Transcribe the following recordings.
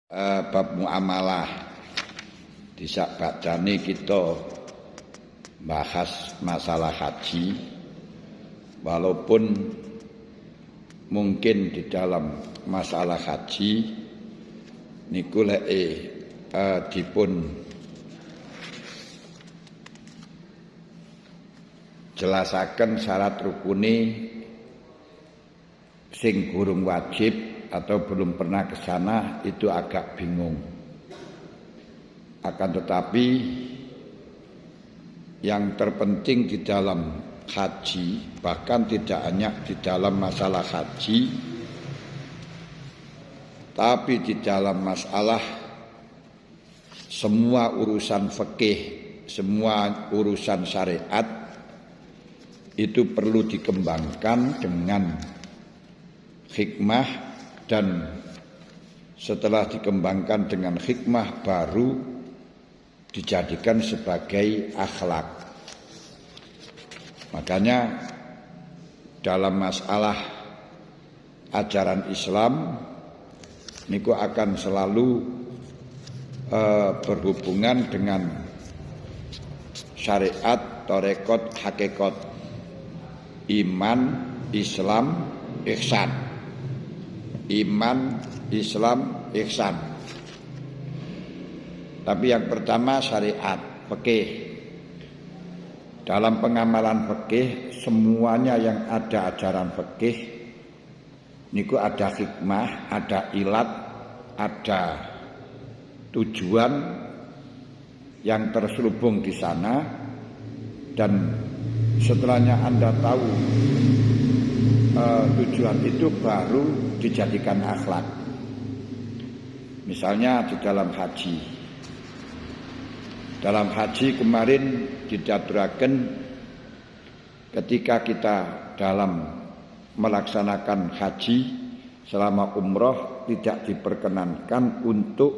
Bab muamalah. Disak bacane kita bahas masalah haji, walaupun mungkin di dalam masalah haji niku dipun jelasaken syarat rukune sing gurung wajib atau belum pernah ke sana itu agak bingung. Akan tetapi yang terpenting di dalam haji, bahkan tidak hanya di dalam masalah haji, tapi di dalam masalah semua urusan fikih, semua urusan syariat itu perlu dikembangkan dengan hikmah, dan setelah dikembangkan dengan hikmah baru dijadikan sebagai akhlak. Makanya dalam masalah ajaran Islam niku akan selalu berhubungan dengan syariat, tarekat, hakikat, iman, Islam, ihsan. Iman, Islam, ihsan. Tapi yang pertama syariat, fikih. Dalam pengamalan fikih, semuanya yang ada ajaran fikih niku ada hikmah, ada ilat, ada tujuan yang terselubung di sana, dan setelahnya Anda tahu tujuan itu baru dijadikan akhlak. Misalnya di dalam haji. Dalam haji kemarin didaturaken ketika kita dalam melaksanakan haji selama umroh tidak diperkenankan untuk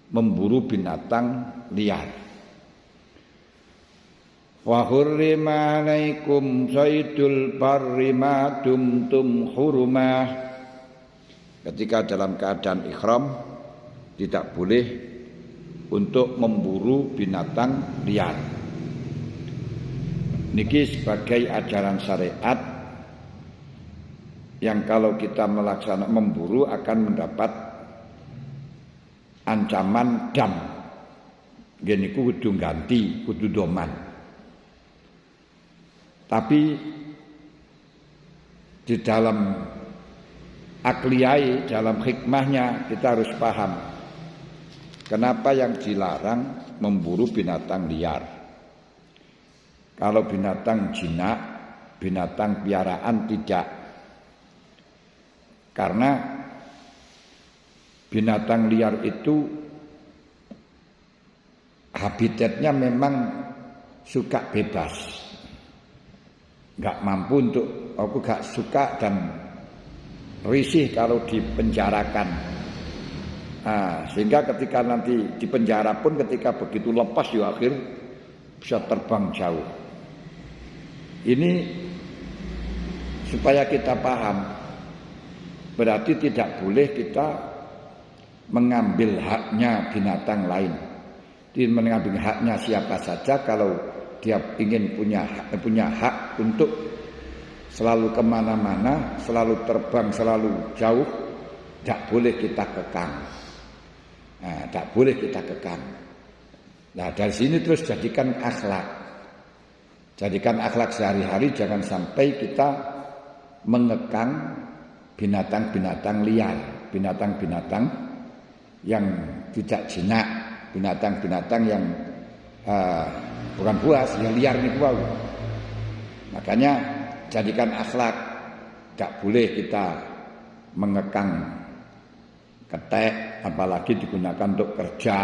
memburu binatang liar. Wa hurrima alaikum saydul barri ma dumtum hurumah. Ketika dalam keadaan ihram tidak boleh untuk memburu binatang liar. Niki sebagai ajaran syariat yang kalau kita melaksanakan memburu akan mendapat ancaman dam. Nggih niku kudu ganti, kudu doman. Tapi di dalam akliyai, dalam hikmahnya kita harus paham kenapa yang dilarang memburu binatang liar. Kalau binatang jinak, binatang piaraan tidak. Karena binatang liar itu habitatnya memang suka bebas. Gak mampu untuk, aku gak suka dan risih kalau dipenjarakan. Sehingga ketika nanti dipenjara pun ketika begitu lepas di akhir bisa terbang jauh. Ini supaya kita paham, berarti tidak boleh kita mengambil haknya binatang lain. Mengambil haknya siapa saja kalau dia ingin punya hak untuk selalu kemana-mana, selalu terbang, selalu jauh, tidak boleh kita kekang. Tidak boleh kita kekang. Nah dari sini terus jadikan akhlak. Jadikan akhlak sehari-hari, jangan sampai kita mengekang binatang-binatang liar, binatang-binatang yang tidak jinak, binatang-binatang yang bukan buas, yang liar ini buah. Makanya jadikan akhlak. Tidak boleh kita mengekang ketek, apalagi digunakan untuk kerja,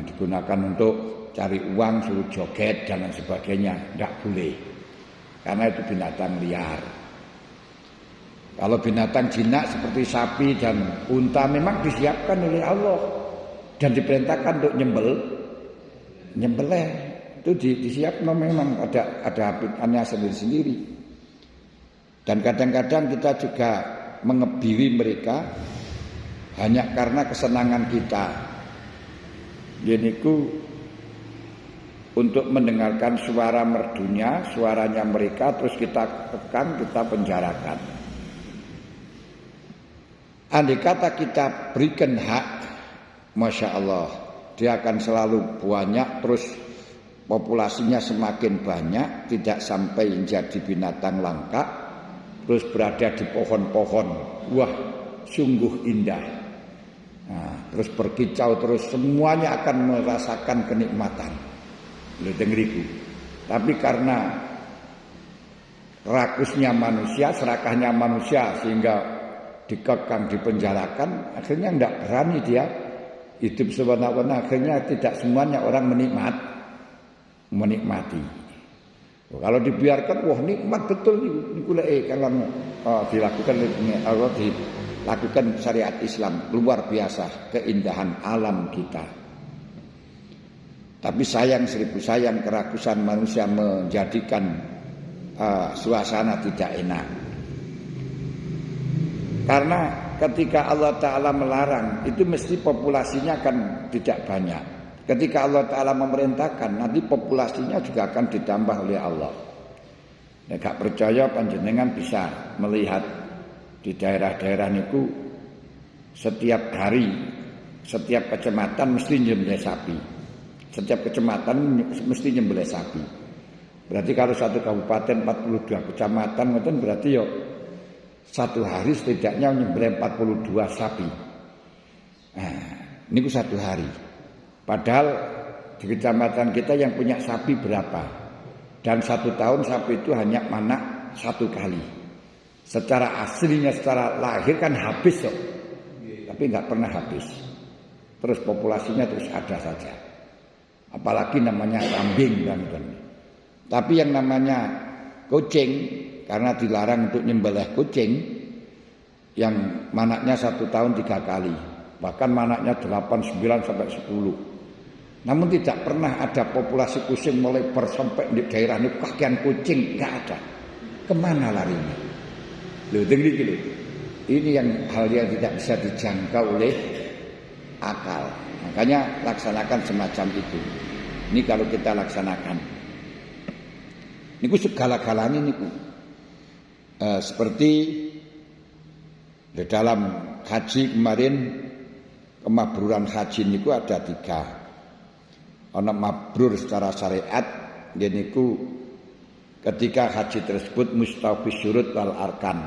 digunakan untuk cari uang, suruh joget dan lain sebagainya. Tidak boleh, karena itu binatang liar. Kalau binatang jinak seperti sapi dan unta memang disiapkan oleh Allah dan diperintahkan untuk nyembelih, itu disiapkan memang ada habitatnya sendiri-sendiri. Dan kadang-kadang kita juga mengebiri mereka hanya karena kesenangan kita. Yaitu untuk mendengarkan suara merdunya, suaranya mereka, terus kita tekan, kita penjarakan. Andai kata kita berikan hak, Masya Allah, dia akan selalu banyak, terus populasinya semakin banyak, tidak sampai menjadi binatang langka, terus berada di pohon-pohon. Wah, sungguh indah. Nah, terus berkicau, terus semuanya akan merasakan kenikmatan. Dengeriku. Tapi karena rakusnya manusia, serakahnya manusia, sehingga dikekang, dipenjarakan, akhirnya tidak berani dia hidup sewenang-wenang. Akhirnya tidak semuanya orang menikmati. Kalau dibiarkan, wah nikmat betul nih. Kalau dilakukan syariat Islam, luar biasa keindahan alam kita. Tapi sayang, seribu sayang, kerakusan manusia menjadikan suasana tidak enak. Karena ketika Allah Ta'ala melarang, itu mesti populasinya akan tidak banyak. Ketika Allah Ta'ala memerintahkan, nanti populasinya juga akan ditambah oleh Allah. Nek gak percaya panjenengan bisa melihat di daerah-daerah niku setiap hari, setiap kecamatan mesti nyembelih sapi. Setiap kecamatan mesti nyembelih sapi. Berarti kalau satu kabupaten 42 kecamatan, itu berarti yo satu hari setidaknya nyembelih 42 sapi. Nah, niku satu hari. Padahal di kecamatan kita yang punya sapi berapa? Dan satu tahun sapi itu hanya manak satu kali. Secara aslinya, secara lahir kan habis kok. Tapi nggak pernah habis. Terus populasinya terus ada saja. Apalagi namanya kambing dan. Tapi yang namanya kucing, karena dilarang untuk nyembelih kucing, yang manaknya satu tahun 3 kali. Bahkan manaknya 8, 9 sampai 10. Namun tidak pernah ada populasi kucing mulai sampai di daerah ini kakian kucing, nggak ada. Kemana larinya? Loh, dengar. Ini yang hal yang tidak bisa dijangkau oleh akal. Makanya laksanakan semacam itu. Ini kalau kita laksanakan, niku segala-galanya niku. Seperti di dalam haji kemarin, kemabruran haji niku ada 3. Ana mabrur secara syariat, yaitu ketika haji tersebut mustawfis syurut wal arkan,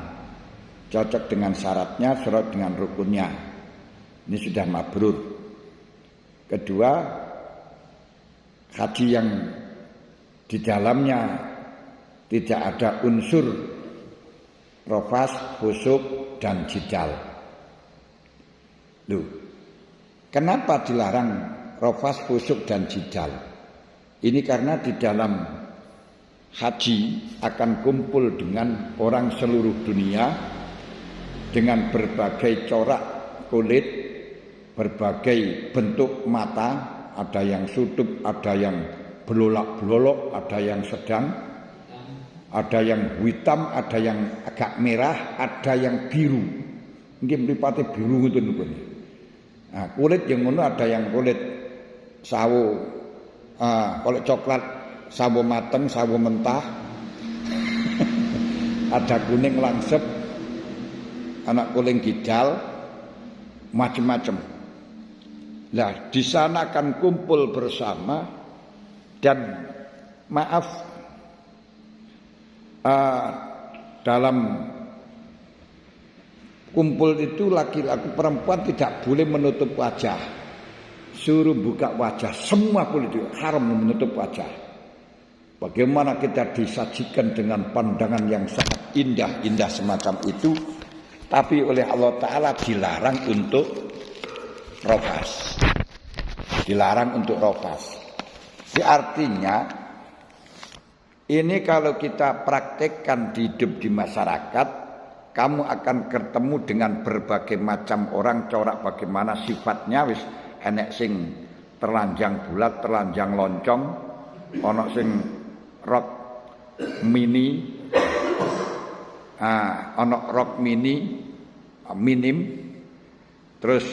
cocok dengan syaratnya, syarat dengan rukunnya. Ini sudah mabrur. Kedua, haji yang di dalamnya tidak ada unsur rafas, khusuk dan jidal. Loh, kenapa dilarang rafas, khusuk dan jidal? Ini karena di dalam haji akan kumpul dengan orang seluruh dunia dengan berbagai corak kulit, berbagai bentuk mata, ada yang sudut, ada yang belolak-belolok, ada yang sedang, ada yang hitam, ada yang agak merah, ada yang biru. Mungkin mripate biru ngoten niku. Nah, kulit yang ngono ada yang kulit sawo, kulit coklat, sawo mateng, sawo mentah. Ada kuning langsep, anak kuning gidal, macam-macam. Nah, di sana akan kumpul bersama dan maaf, dalam kumpul itu laki-laki perempuan tidak boleh menutup wajah. Suruh buka wajah, semua kulit itu haram menutup wajah. Bagaimana kita disajikan dengan pandangan yang sangat indah semacam itu, tapi oleh Allah Ta'ala dilarang untuk rafas. Dilarang untuk rafas. Artinya, ini kalau kita praktekkan di hidup di masyarakat, kamu akan ketemu dengan berbagai macam orang, corak bagaimana sifatnya, wis enek sing terlanjang bulat, terlanjang loncong, ono sing rok mini, ono rok mini, minim, Terus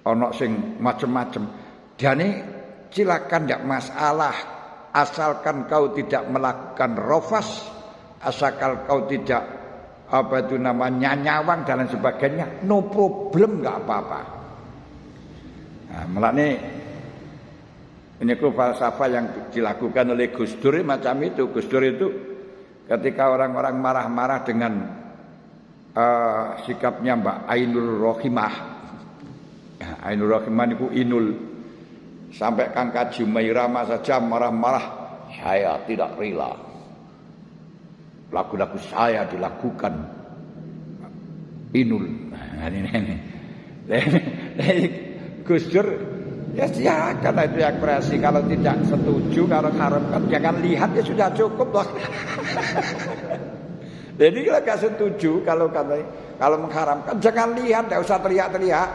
ono sing macem-macem. Jane silakan tidak masalah asalkan kau tidak melakukan rofas, asalkan kau tidak nyawang dan lain sebagainya, no problem, nggak apa-apa. Nah, melane ini falsafah yang dilakukan oleh Gus Dur macam itu. Gus Dur itu ketika orang-orang marah-marah dengan sikapnya Mbak Ainul Rohimah. Ainul Rohimah itu Inul. Sampai Kang Kaji Mairama saja marah-marah, saya tidak rela lagu-lagu saya dilakukan Inul. Nah, ini. Gus Dur ya silakan itu yang kreasi. Kalau tidak setuju, kalau haramkan jangan lihat, ya sudah cukup loh. Jadi kalau gak setuju, kalau mengharamkan jangan lihat, tidak usah teriak-teriak.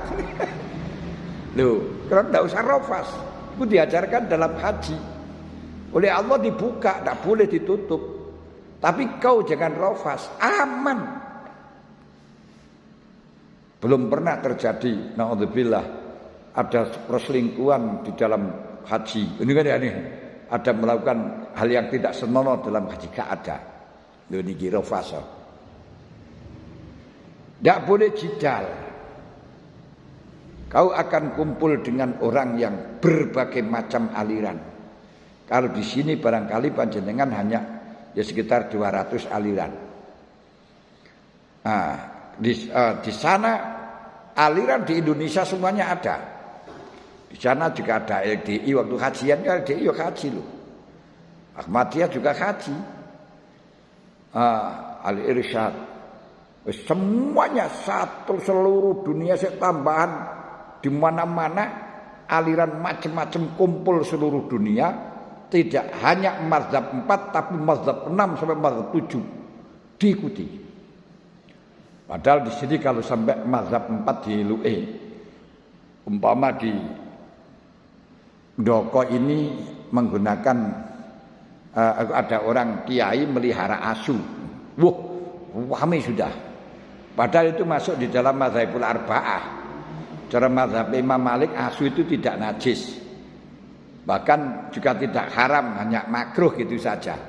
Loh, kalau tidak usah rofas. Itu diajarkan dalam haji. Oleh Allah dibuka, tidak boleh ditutup. Tapi kau jangan rofas, aman. Belum pernah terjadi, naudzubillah, ada perselingkuhan di dalam haji. Ini kan ini ada melakukan hal yang tidak senonoh dalam haji, gak ada. Ini rofas. Tidak boleh jidal. Kau akan kumpul dengan orang yang berbagai macam aliran. Kalau di sini barangkali panjenengan hanya ya sekitar 200 aliran. Nah, di sana aliran di Indonesia semuanya ada. Di sana juga ada LDI, waktu hajian kan LDI ya haji loh. Ahmadiyah juga haji. Al-Irsyad. Semuanya satu seluruh dunia tambahan. Di mana-mana aliran macam-macam kumpul seluruh dunia, tidak hanya mazhab 4 tapi mazhab 6 sampai mazhab 7 diikuti. Padahal di sini kalau sampai mazhab 4 dilue, umpama di Doko ini menggunakan ada orang kiai melihara asu. Wah, kami sudah. Padahal itu masuk di dalam mazhabul arba'ah. Cara mazhab Imam Malik asu itu tidak najis. Bahkan juga tidak haram, hanya makruh gitu saja.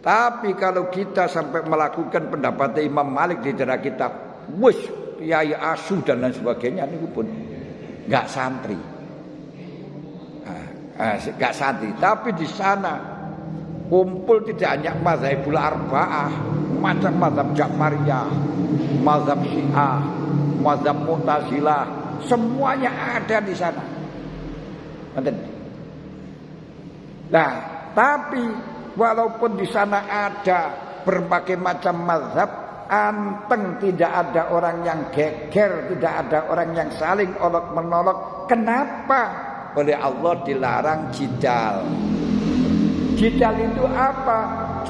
Tapi kalau kita sampai melakukan pendapat Imam Malik di daerah kita, wis kiai asu dan lain sebagainya, ini pun enggak santri. Enggak santri, tapi di sana kumpul tidak hanya mazhabul arba'ah, macam mazhab Ja'fariyah, mazhab Syiah, mazhab Mu'tazilah, semuanya ada di sana. Nah, tapi walaupun di sana ada berbagai macam mazhab, anteng tidak ada orang yang geger, tidak ada orang yang saling olok-menolok. Kenapa? Oleh Allah dilarang jidal. Jidal itu apa?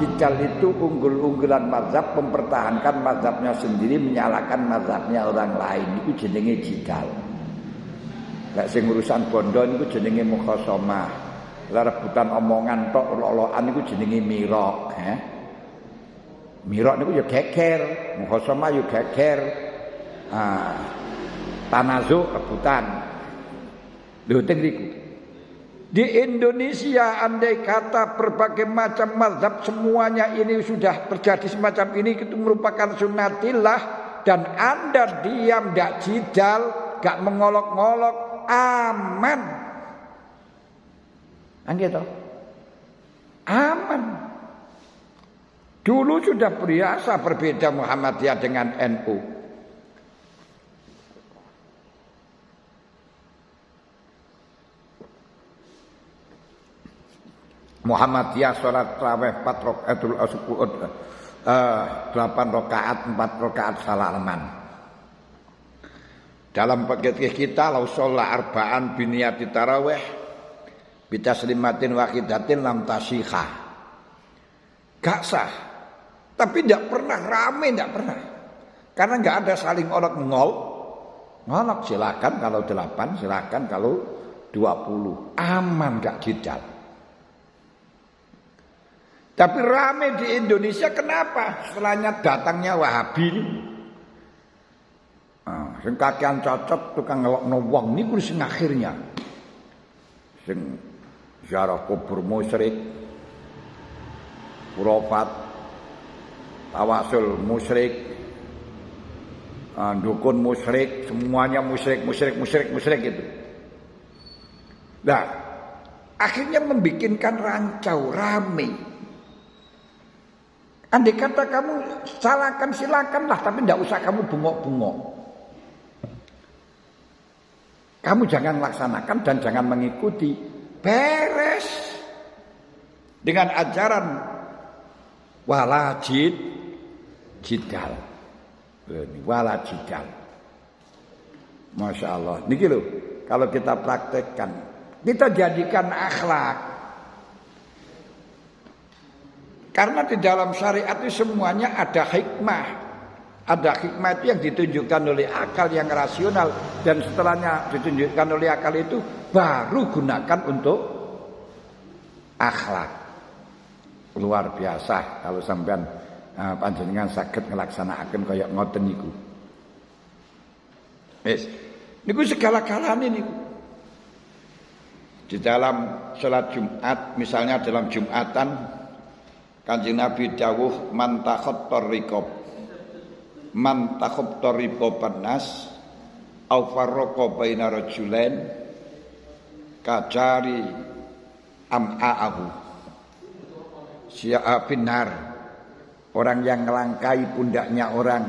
Jidal itu unggul-unggulan mazhab, mempertahankan mazhabnya sendiri, menyalahkan mazhabnya orang lain. Itu jenenge jidal. Lek sing urusan bondo niku jenenge mukhasomah. Lah rebutan omongan tok lolokan niku jenenge mirok, Mirok niku ya geger, mukhasomah ya geger. Tanazu rebutan. Lho teng niku. Di Indonesia andai kata berbagai macam mazhab semuanya ini sudah terjadi semacam ini, itu merupakan sunnatillah, dan Anda diam, tidak jidal, gak mengolok-ngolok, aman. Gitu. Aman. Dulu sudah biasa berbeda Muhammadiyah dengan NU. Muhammadiyah sholat tarawih 4 rakaatul 8 rakaat 4 rakaat salaman. Dalam fikih kita lau sholat arba'an biniyati tarawih bitaslimatin wahidatin lam tasihah. Gak sah. Tapi tidak pernah rame, tidak pernah. Karena enggak ada saling ngolok silakan kalau 8, silakan kalau 20. Aman, enggak jidal. Tapi rame di Indonesia kenapa? Setelahnya datangnya Wahabi. sing kakean cocot tukang ngelokno wong niku sing akhirnya. Sing ziarah kubur musyrik, khurafat, tawasul musyrik, dukun musyrik, semuanya musyrik itu. Nah, akhirnya membikinkan rancau rame. Andai kata kamu salahkan silakanlah, tapi tidak usah kamu bungok-bungok. Kamu jangan laksanakan dan jangan mengikuti. Beres dengan ajaran wala jidal. Wala jidal. Masya Allah. Niki loh, kalau kita praktekkan, kita jadikan akhlak. Karena di dalam syariat itu semuanya ada hikmah. Ada hikmah itu yang ditunjukkan oleh akal yang rasional. Dan setelahnya ditunjukkan oleh akal itu baru gunakan untuk akhlak. Luar biasa kalau sampean panjenengan saged nglaksanakaken kaya ngoten niku. Wis, niku segala-galane niku. Di dalam salat Jumat, misalnya dalam Jumatan, Kanjeng Nabi dawuh man takhattar riqab nas au farraqa baina rajulain kajari am'aahu si'a binar. Orang yang ngelangkai pundaknya orang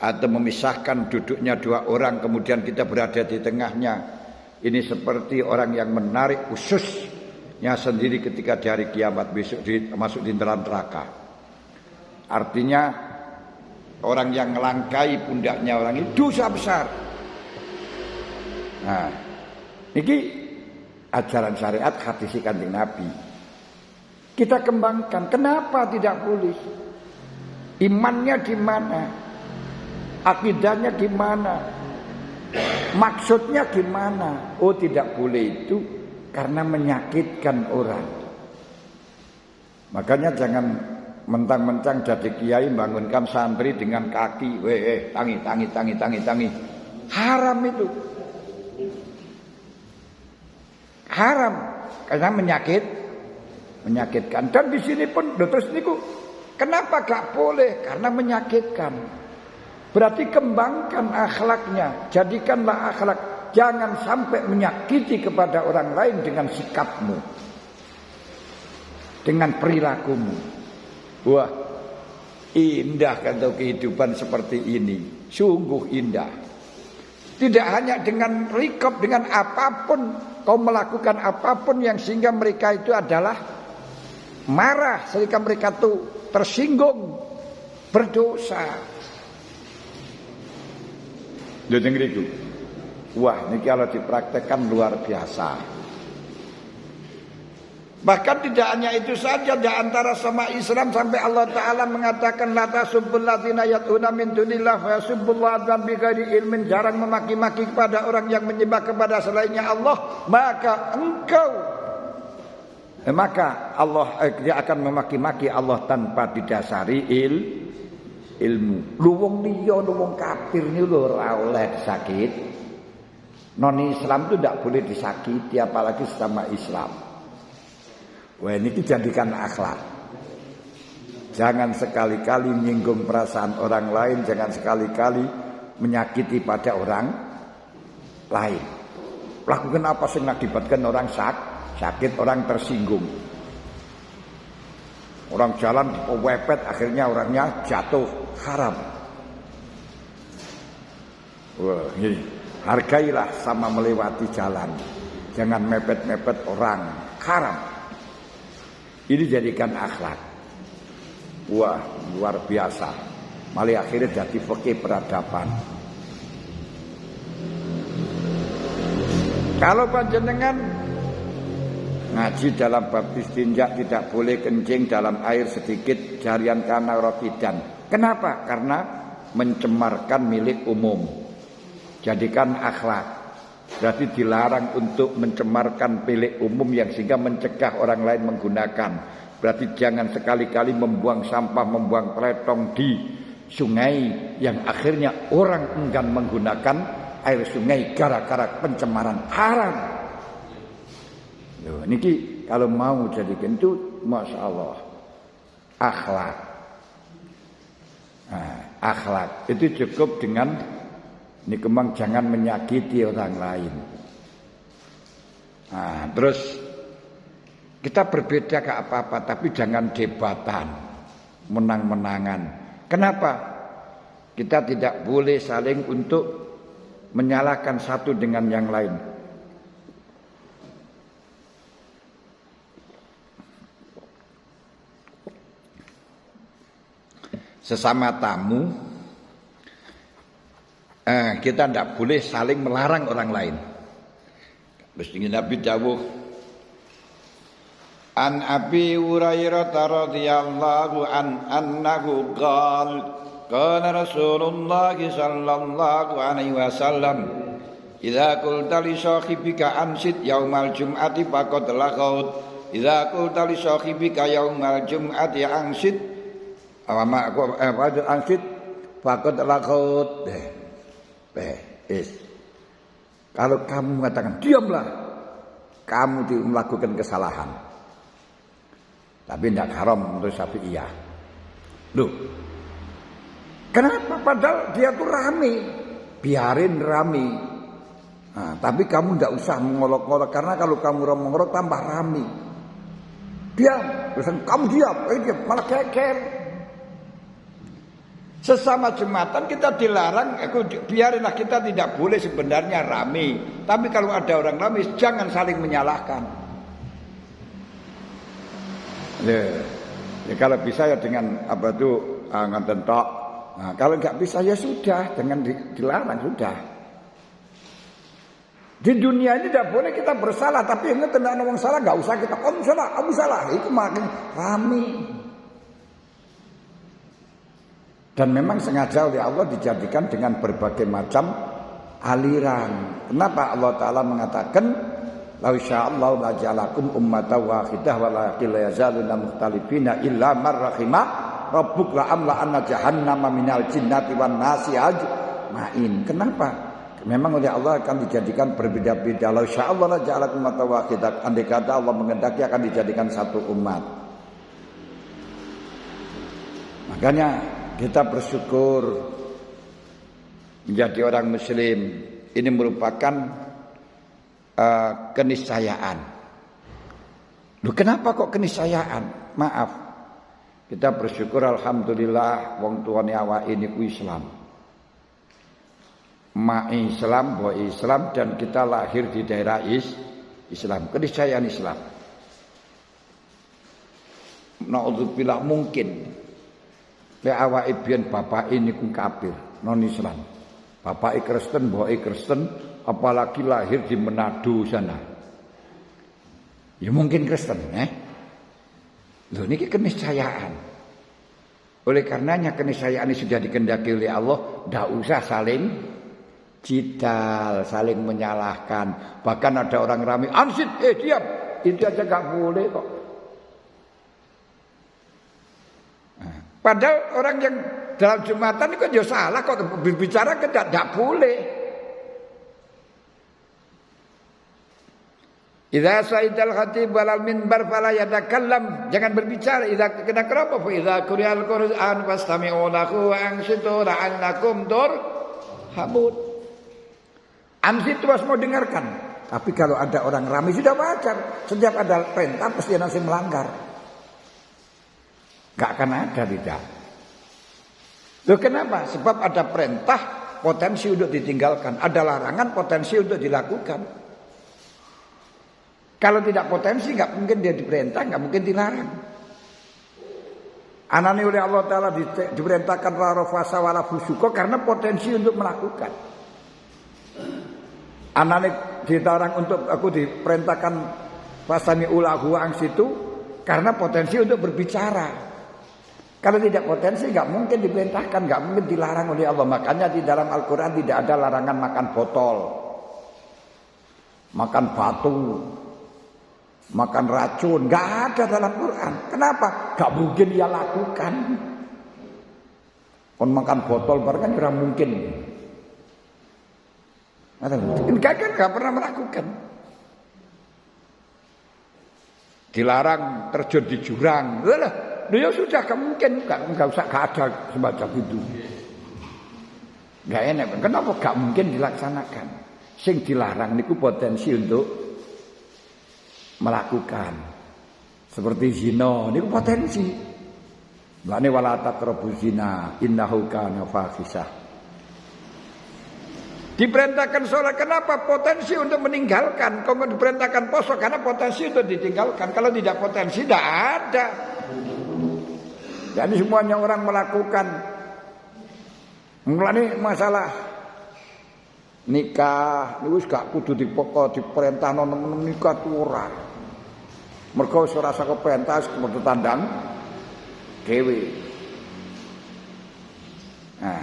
atau memisahkan duduknya dua orang kemudian kita berada di tengahnya, ini seperti orang yang menarik ususnya sendiri ketika di hari kiamat besok masuk di dalam neraka. Artinya orang yang ngelangkai pundaknya orang itu dosa besar. Nah, ini ajaran syariat hadis Kanjeng Nabi. Kita kembangkan. Kenapa tidak boleh? Imannya di mana? Akidahnya di mana? Maksudnya gimana? Oh, tidak boleh itu karena menyakitkan orang. Makanya jangan mentang-mentang jadi kiai bangunkan santri dengan kaki, tangi. Haram itu. Haram karena menyakitkan. Dan di sini pun terus niku kenapa gak boleh? Karena menyakitkan. Berarti kembangkan akhlaknya, jadikanlah akhlak. Jangan sampai menyakiti kepada orang lain dengan sikapmu, dengan perilakumu. Wah, indah kan kehidupan seperti ini, sungguh indah. Tidak hanya dengan rikop, dengan apapun kau melakukan apapun yang sehingga mereka itu adalah marah, sehingga mereka itu tersinggung, berdosa. Dengar itu. Wah, ini kalau dipraktekkan luar biasa. Bahkan tidak hanya itu saja, di antara sama Islam sampai Allah Ta'ala mengatakan la tasubbul ladzina yad'una min dunillah fa yasubbullaha bighairi ilmin. Jarang memaki-maki kepada orang yang menyembah kepada selainnya Allah, maka Allah dia akan memaki-maki Allah tanpa didasari ilmu. Lu wong liya, lu wong kafir niku lho ora oleh sakit. Non Islam itu tidak boleh disakiti, apalagi sesama Islam. Wah, ini dijadikan akhlak. Jangan sekali-kali menyinggung perasaan orang lain, jangan sekali-kali menyakiti pada orang lain. Lakukan apa sih mengakibatkan orang sakit, orang tersinggung. Orang jalan wepet, akhirnya orangnya jatuh, haram. Wah, ini hargailah sama melewati jalan. Jangan mepet-mepet orang, haram. Ini jadikan akhlak. Wah, luar biasa. Malah akhirnya jadi fikih peradaban. Kalau panjenengan ngaji dalam bab istinja tidak boleh kencing dalam air sedikit jarian kana rokidan. Kenapa? Karena mencemarkan milik umum. Jadikan akhlak. Berarti dilarang untuk mencemarkan milik umum yang sehingga mencegah orang lain menggunakan. Berarti jangan sekali-kali membuang sampah, membuang teletong di sungai yang akhirnya orang enggan menggunakan air sungai gara-gara pencemaran haram. Loh, niki kalau mau jadi kentut, masya Allah, akhlak. Nah, akhlak itu cukup dengan ini kemang jangan menyakiti orang lain. Nah, terus kita berbeda ke apa-apa, tapi jangan debatan, menang-menangan. Kenapa? Kita tidak boleh saling untuk menyalahkan satu dengan yang lain. Sesama tamu, kita tidak boleh saling melarang orang lain. Mesti Nabi dawuh, An Abi Hurairah radhiyallahu anhu qala Rasulullah sallallahu alaihi wasallam idza qulta li sahibika ansit yaumal jum'ati faqad laqaut idza qulta li sahibika yaumal jum'ati ansit ansit faqad laqaut. Kalau kamu mengatakan diamlah, kamu melakukan kesalahan. Tapi tidak haram menurut Syafi'iyah. Loh, kenapa? Padahal dia tuh rame, biarin rame. Nah, tapi kamu tidak usah mengolok-olok, karena kalau kamu mengolok tambah rame. Diam, kamu diam, malah keker. Sesama jumatan kita dilarang, biarinlah, kita tidak boleh sebenarnya rame. Tapi kalau ada orang rame, jangan saling menyalahkan. Ya, kalau bisa ya dengan apa itu ngonten tok. Nah, kalau nggak bisa ya sudah, dengan dilarang sudah. Di dunia ini tidak boleh kita bersalah, tapi yang tidak ada orang salah nggak usah kita kamu salah, itu makin rame. Dan memang sengaja oleh Allah dijadikan dengan berbagai macam aliran. Kenapa Allah Ta'ala mengatakan la sya'allahu la ja'alakum ummatan wahidah walakin la yazaluna mukhtalifina illa man rahima rabbuk la amla anna jahannama minal jinnati wan nasi ajmain. Kenapa? Memang oleh Allah akan dijadikan berbeda-beda. La sya'allahu la ja'alakum ummatan wahidah. Andai kata Allah mengendaki akan dijadikan satu umat. Makanya kita bersyukur menjadi orang muslim. Ini merupakan keniscayaan. Loh, kenapa kok keniscayaan? Maaf, kita bersyukur alhamdulillah wong tuane awake niku Islam. Islam, boy Islam, dan kita lahir di daerah Islam. Keniscayaan Islam. Naudzubillah mungkin lek awake biyen bapake niku kafir, non Islam. Bapake Kristen, mboke Kristen, apalagi lahir di Manado sana. Ya mungkin Kristen, Loh, niki keniscayaan. Oleh karenanya keniscayaan ini sudah dikehendaki oleh Allah, ndak usah saling jidal, saling menyalahkan. Bahkan ada orang ramai, ansit, diam. Itu aja enggak boleh kok. Padahal orang yang dalam Jumatan itu ya salah kok, berbicara tidak boleh. Idza sa'idal khatib walal minbar fala yatakallam, jangan berbicara. Idza kena kenapa? Fa idza quri'al Qur'an fastami'u lahu wa ansitu la'allakum turhamun. Ansitu harus mau dengarkan. Tapi kalau ada orang ramai sudah wajar. Setiap ada perintah pasti nanti melanggar. Gak akan ada, tidak. Loh, kenapa? Sebab ada perintah, potensi untuk ditinggalkan. Ada larangan, potensi untuk dilakukan. Kalau tidak potensi, gak mungkin dia diperintah, gak mungkin dilarang. Anani oleh Allah Ta'ala diperintahkan la rafasa wala fusuqa karena potensi untuk melakukan. Anani dilarang untuk aku diperintahkan fasani ulahu angsitu karena potensi untuk berbicara. Kalau tidak potensi nggak mungkin diperintahkan, nggak mungkin dilarang oleh Allah. Makanya di dalam Al-Quran tidak ada larangan makan botol, makan batu, makan racun. Nggak ada dalam Quran. Kenapa? Nggak mungkin dia lakukan. Kon makan botol barang kan ora mungkin. Enggak kan enggak pernah melakukan. Dilarang terjun di jurang. Lah, ya sudah enggak mungkin, enggak usah enggak ada semacam itu. Enggak enak. Kenapa enggak mungkin dilaksanakan? Sing dilarang niku potensi untuk melakukan. Seperti zina niku potensi. Lane wala taqrabu zina innahu kana fahisah. Diperintahkan sholat kenapa? Potensi untuk meninggalkan. Kalau diperintahkan poso karena potensi untuk ditinggalkan. Kalau tidak potensi tidak ada. Jadi semuanya orang melakukan. Mulane masalah nikah niku gak kudu dipokok diperintahno nemen nikah ora. Mergo ora rasa keperintah kudu tandang dewe. Nah,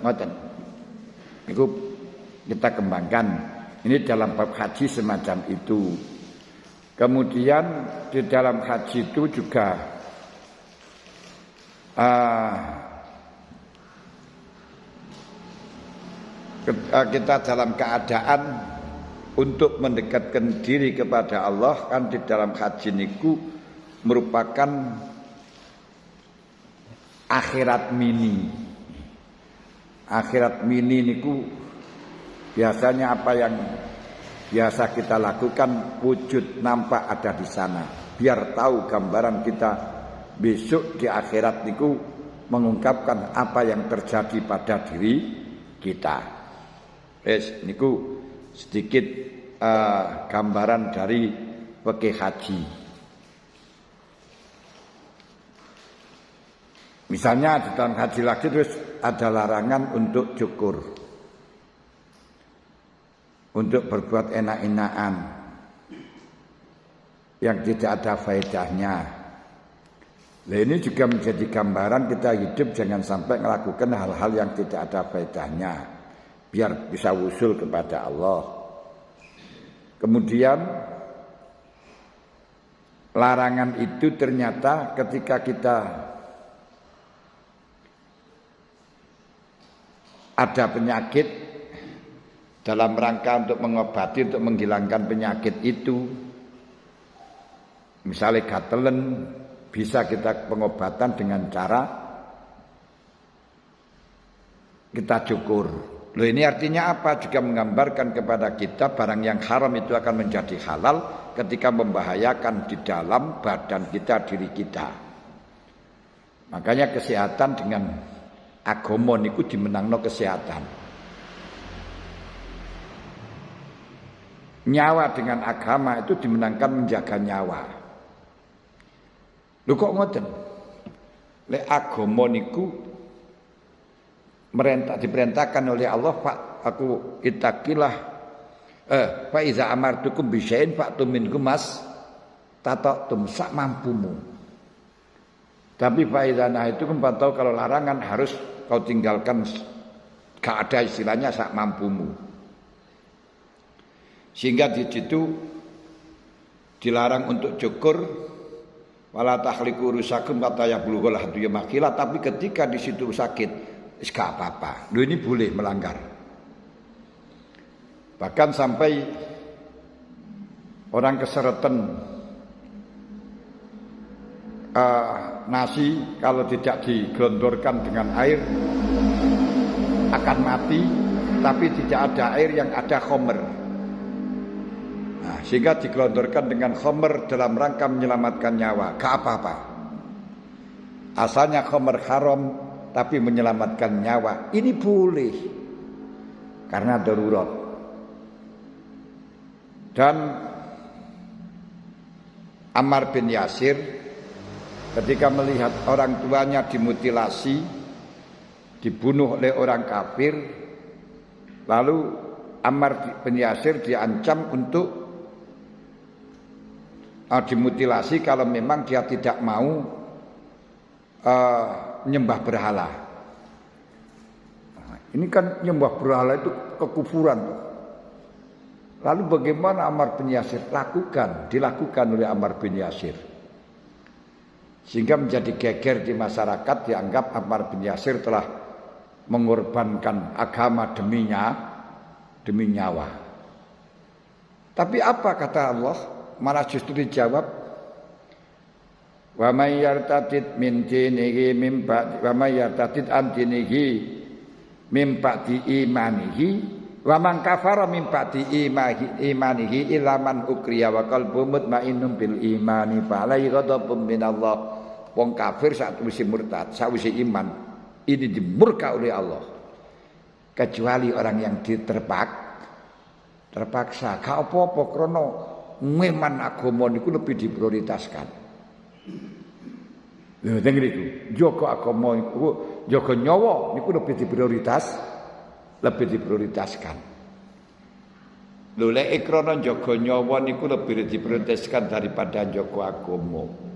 ngoten. Itu kita kembangkan. Ini dalam bab haji semacam itu. Kemudian di dalam haji itu juga kita dalam keadaan untuk mendekatkan diri kepada Allah kan di dalam haji niku merupakan akhirat mini. Akhirat mini niku biasanya apa yang biasa kita lakukan wujud nampak ada di sana. Biar tahu gambaran kita besok di akhirat niku mengungkapkan apa yang terjadi pada diri kita. Niku sedikit gambaran dari fikih haji. Misalnya di dalam haji lagi terus ada larangan untuk cukur, untuk berbuat enak-enakan yang tidak ada faedahnya. Nah ini juga menjadi gambaran kita hidup jangan sampai melakukan hal-hal yang tidak ada faedahnya, biar bisa wusul kepada Allah. Kemudian larangan itu ternyata ketika kita ada penyakit dalam rangka untuk mengobati, untuk menghilangkan penyakit itu, misalnya gatelen, bisa kita pengobatan dengan cara kita cukur. Loh ini artinya apa? Juga menggambarkan kepada kita barang yang haram itu akan menjadi halal ketika membahayakan di dalam badan kita, diri kita. Makanya kesehatan dengan agama niku dimenangno kesehatan. Nyawa dengan agama itu dimenangkan menjaga nyawa. Lho kok ngoten? Lek agama niku diperintahkan oleh Allah, Pak, aku itakilah fa iza amartukum bi syai'in fa'tum minkum mas tatatum sak mampumu. Tapi fa iza nahitukum tahu kalau larangan harus kau tinggalkan, gak ada istilahnya sak mampumu. Sehingga di situ dilarang untuk cukur, wala tahliku rusakum kata ya bulughul hadiya makila, tapi ketika di situ sakit, gak apa-apa. Loh ini boleh melanggar. Bahkan sampai orang keseretan nasi kalau tidak digelondorkan dengan air akan mati, tapi tidak ada air yang ada khomer. Nah, sehingga digelondorkan dengan khomer dalam rangka menyelamatkan nyawa, gak apa-apa. Asalnya khomer haram tapi menyelamatkan nyawa, ini boleh karena darurat. Dan Ammar bin Yasir ketika melihat orang tuanya dimutilasi, dibunuh oleh orang kafir, lalu Ammar bin Yasir diancam untuk dimutilasi kalau memang dia tidak mau menyembah berhala. Ini kan menyembah berhala itu kekufuran. Lalu bagaimana Ammar bin Yasir dilakukan oleh Ammar bin Yasir? Sehingga menjadi geger di masyarakat, dianggap Ammar bin Yasir telah mengorbankan agama demi nyawa. Tapi apa kata Allah? Malah justru dijawab, wa may yartadid min dinihi mim ba'di wa may yartadid an dinihi mim ba'di imanihi wa man kafara mim ba'di imanihi illa man ukriya wa qalbuhu mutmainnun bil imani fa alaihi ghadabun minallah. Wong kafir saat wis murtad, sakwise iman, ini dimurka oleh Allah. Kecuali orang yang terpaksa, gak apa-apa krana ngeman agama niku lebih diprioritaskan. Lho teng niku, jaga agama niku, jaga nyawa niku lebih diprioritaskan. Lho lek krana jaga nyawa niku lebih diprioritaskan daripada jaga agama.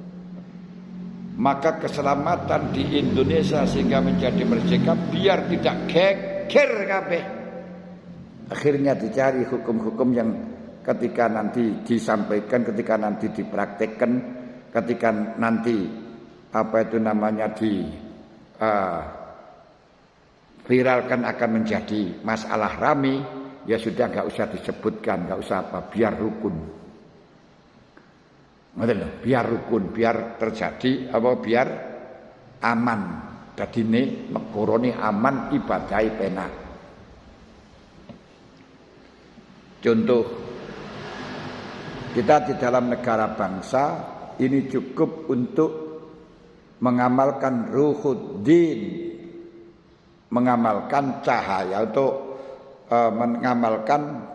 Maka keselamatan di Indonesia sehingga menjadi merdeka biar tidak geger kabeh. Akhirnya dicari hukum-hukum yang ketika nanti disampaikan, ketika nanti dipraktekkan, ketika nanti viralkan akan menjadi masalah rame, ya sudah enggak usah disebutkan, enggak usah apa, biar rukun. Biar rukun, biar terjadi biar aman. Dadine negarane aman, ibadahe penak. Contoh, kita di dalam negara bangsa ini cukup untuk mengamalkan ruhuddin, mengamalkan cahaya, untuk mengamalkan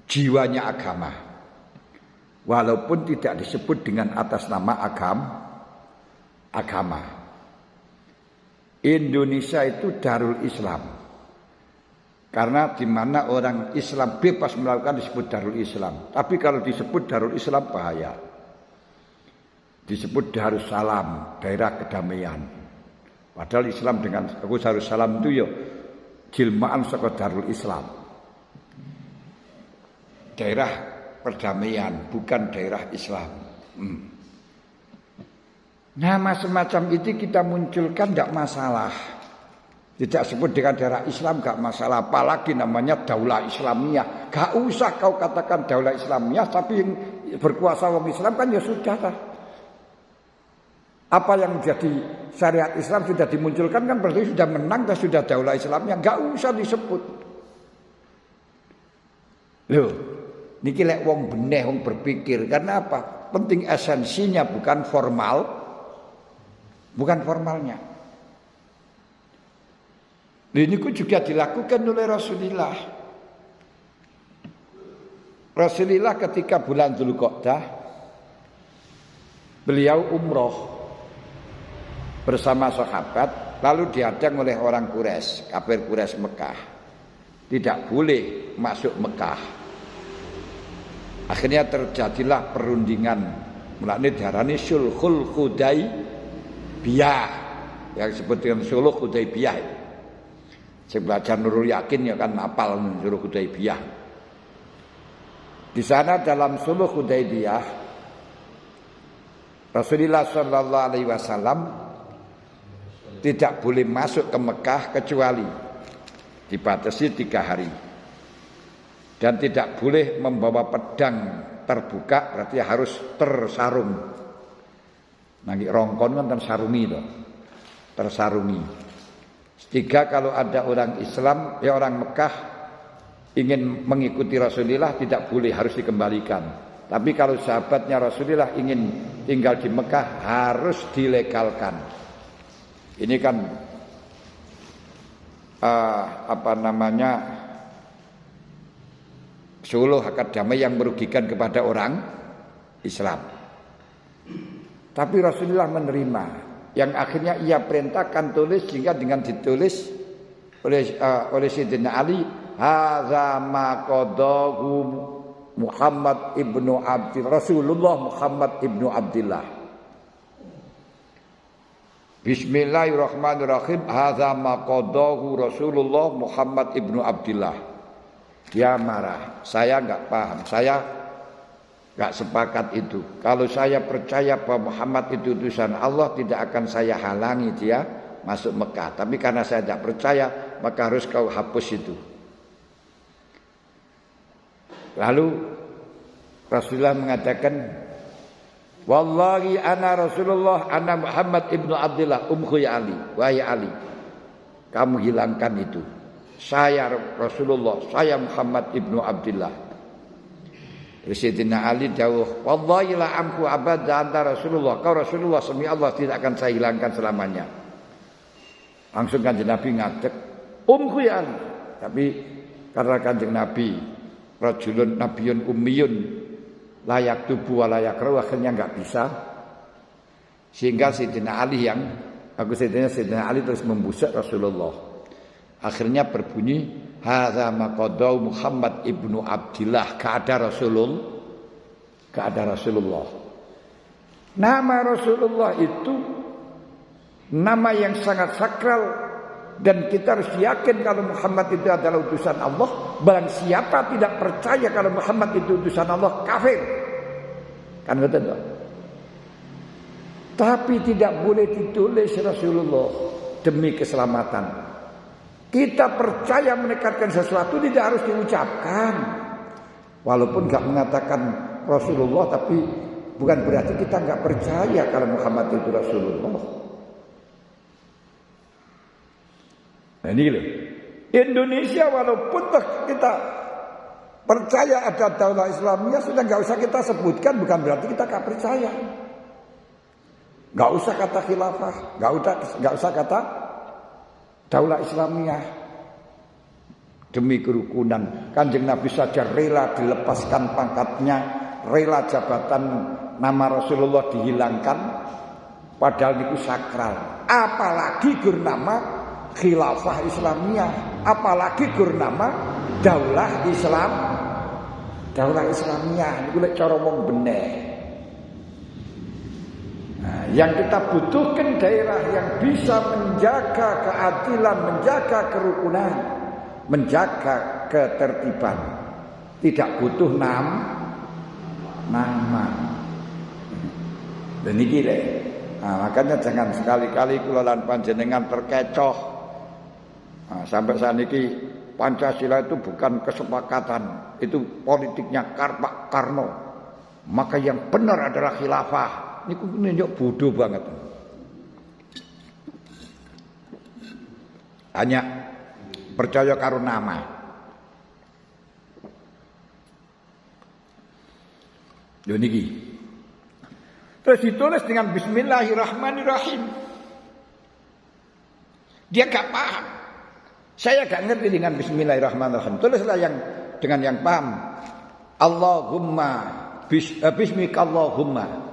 jiwanya agama. Walaupun tidak disebut dengan atas nama agama. Indonesia itu Darul Islam. Karena di mana orang Islam bebas melakukan disebut Darul Islam. Tapi kalau disebut Darul Islam bahaya. Disebut Darussalam, daerah kedamaian. Padahal Islam dengan Darussalam itu ya jilmaan saka Darul Islam. Daerah perdamaian, bukan daerah Islam. Nama semacam itu kita munculkan tidak masalah. Tidak sebut dengan daerah Islam tidak masalah. Apalagi namanya Daulah Islamiyah. Gak usah kau katakan Daulah Islamiyah, tapi yang berkuasa orang Islam kan ya sudah. Apa yang menjadi syariat Islam sudah dimunculkan kan berarti sudah menang dan sudah Daulah Islamiyah. Gak usah disebut. Loh. Niki lek wong beneh, wong berpikir. Karena apa? Penting esensinya, bukan formalnya. Ini juga dilakukan oleh Rasulullah. Rasulullah ketika bulan Dzulqa'dah, beliau umroh bersama sahabat, lalu dihadang oleh orang Quraisy, kafir Quraisy Mekah. Tidak boleh masuk Mekah. Akhirnya terjadilah perundingan. Mulane diarani Sulhul Hudaybiyah. Yang disebut dengan Sulhul Hudaybiyah. Sing belajar Nurul Yakin ya kan hafal Sulhul Hudaybiyah. Di sana dalam Sulhul Hudaybiyah Rasulullah sallallahu alaihi wasallam tidak boleh masuk ke Mekah kecuali dibatasi 3 hari. Dan tidak boleh membawa pedang terbuka, berarti harus tersarung. Nanti rongkon kan tersarungi itu. Tersarungi. 3, kalau ada orang Islam, ya orang Mekah ingin mengikuti Rasulullah tidak boleh, harus dikembalikan. Tapi kalau sahabatnya Rasulullah ingin tinggal di Mekah harus dilegalkan. Ini kan Suluh akad damai yang merugikan kepada orang Islam. Tapi Rasulullah menerima, yang akhirnya ia perintahkan tulis, sehingga dengan ditulis oleh Sayyidina Ali, hadza ma qadahu Muhammad ibnu Abdillah, Rasulullah Muhammad ibnu Abdillah. Bismillahirrahmanirrahim, hadza ma qadahu Rasulullah Muhammad ibnu Abdillah. Dia marah, saya enggak paham, saya Gak sepakat itu. Kalau saya percaya bahwa Muhammad itu utusan Allah, tidak akan saya halangi dia masuk Mekah. Tapi karena saya tidak percaya, maka harus kau hapus itu. Lalu Rasulullah mengatakan, wallahi ana Rasulullah, ana Muhammad ibnu Abdullah, umkhuy Ali, wahai Ali, kamu hilangkan itu. Saya Rasulullah, saya Muhammad ibnu Abdullah. Sayyidina Ali jauh, wallahi la amku abada anta Rasulullah, kau Rasulullah, semi Allah tidak akan saya hilangkan selamanya. Langsung Kanjeng Nabi ngadeg, umku ya Ali. Tapi karena Kanjeng Nabi rajulun nabiyun ummiyun, layak tubuh layak roh, akhirnya enggak bisa. Sehingga Sayyidina Ali Sayyidina Ali terus membusuk Rasulullah. Akhirnya berbunyi, hadza maqadau Muhammad ibnu Abdillah, keada Rasulullah. Nama Rasulullah itu nama yang sangat sakral, dan kita harus yakin kalau Muhammad itu adalah utusan Allah. Barang siapa tidak percaya kalau Muhammad itu utusan Allah, kafir. Kan betul. Tapi tidak boleh ditulis Rasulullah demi keselamatan. Kita percaya menekatkan sesuatu tidak harus diucapkan. Walaupun enggak mengatakan Rasulullah, tapi bukan berarti kita enggak percaya kalau Muhammad itu Rasulullah. Nah ini loh. Indonesia walaupun kita percaya ada daulah Islamiyah, sudah enggak usah kita sebutkan, bukan berarti kita enggak percaya. Enggak usah kata khilafah, enggak usah kata daulah Islamiyah. Demi kerukunan, Kanjeng Nabi saja rela dilepaskan pangkatnya, rela jabatan nama Rasulullah dihilangkan, padahal itu sakral. Apalagi gurnama khilafah Islamiyah, apalagi gurnama daulah Islamiyah. Niku lek cara wong bener. Nah, yang kita butuhkan daerah yang bisa menjaga keadilan, menjaga kerukunan, menjaga ketertiban. Tidak butuh nama. Dan ini deh. Nah, makanya jangan sekali-kali kula lan panjenengan terkecoh. Nah, sampai saat ini Pancasila itu bukan kesepakatan, itu politiknya Pak Karno. Maka yang benar adalah khilafah. Ini nunjuk bodoh banget. Hanya percaya karo nama. Yo niki. Terus ditulis dengan Bismillahirrahmanirrahim. Dia gak paham. Saya gak ngerti dengan Bismillahirrahmanirrahim. Tulislah yang dengan yang paham. Allahumma bismikallahumma.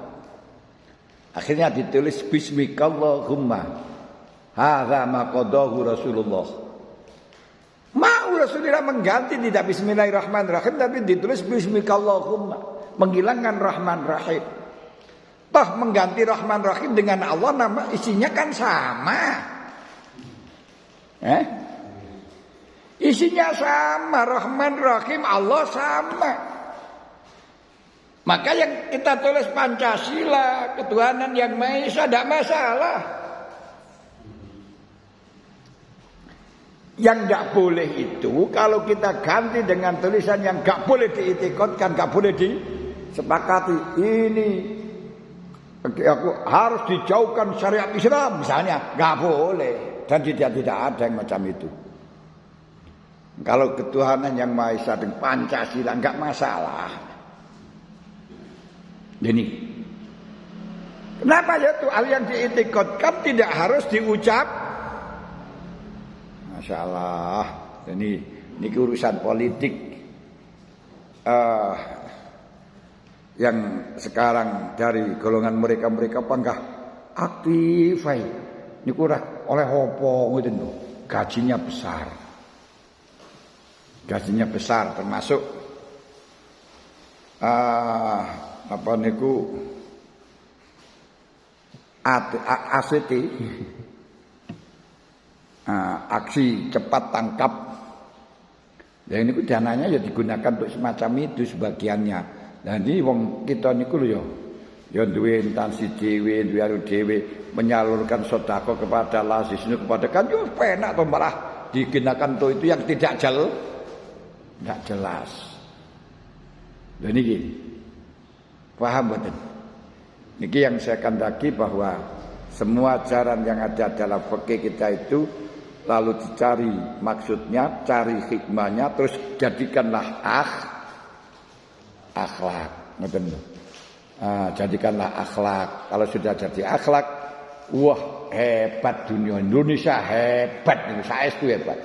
Akhirnya ditulis bismikallahumma. Hadza ma qadahu Rasulullah. Mau Rasulullah mengganti tidak Bismillahirrahmanirrahim, tapi ditulis bismikallahumma, menghilangkan Rahman Rahim. Toh mengganti Rahman Rahim dengan Allah, nama isinya kan sama. Isinya sama, Rahman Rahim, Allah sama. Maka yang kita tulis Pancasila, ketuhanan yang Maha Esa, tidak masalah. Yang tidak boleh itu kalau kita ganti dengan tulisan yang tidak boleh diitikadkan, tidak boleh disepakati. Ini aku harus dijauhkan syariat Islam misalnya, tidak boleh. Dan tidak ada yang macam itu. Kalau ketuhanan yang Maha Esa dengan Pancasila tidak masalah. Ini kenapa ya itu hal yang diitikadkan tidak harus diucap? Masya Allah. Ini urusan politik yang sekarang dari golongan mereka panggah aktif. Ini kurang oleh hopo gitu, gajinya besar termasuk apa niku ACT, aksi cepat tangkap. Ya ini dananya ya digunakan untuk semacam itu sebagiannya. Nah ini wong kita niku lho ya duwe intansi dhewe, duwe anu dhewe menyalurkan sedekah kepada Allah Subhanahu kepada kan yo penak to malah digunakan to itu yang tidak jelas. Lha niki. Paham mboten? Niki yang saya kandaki bahwa semua ajaran yang ada dalam fikih kita itu lalu dicari maksudnya, cari hikmahnya, terus jadikanlah akhlak. Ngoten. Jadikanlah akhlak. Kalau sudah jadi akhlak, wah hebat dunia Indonesia hebat, saestu hebat.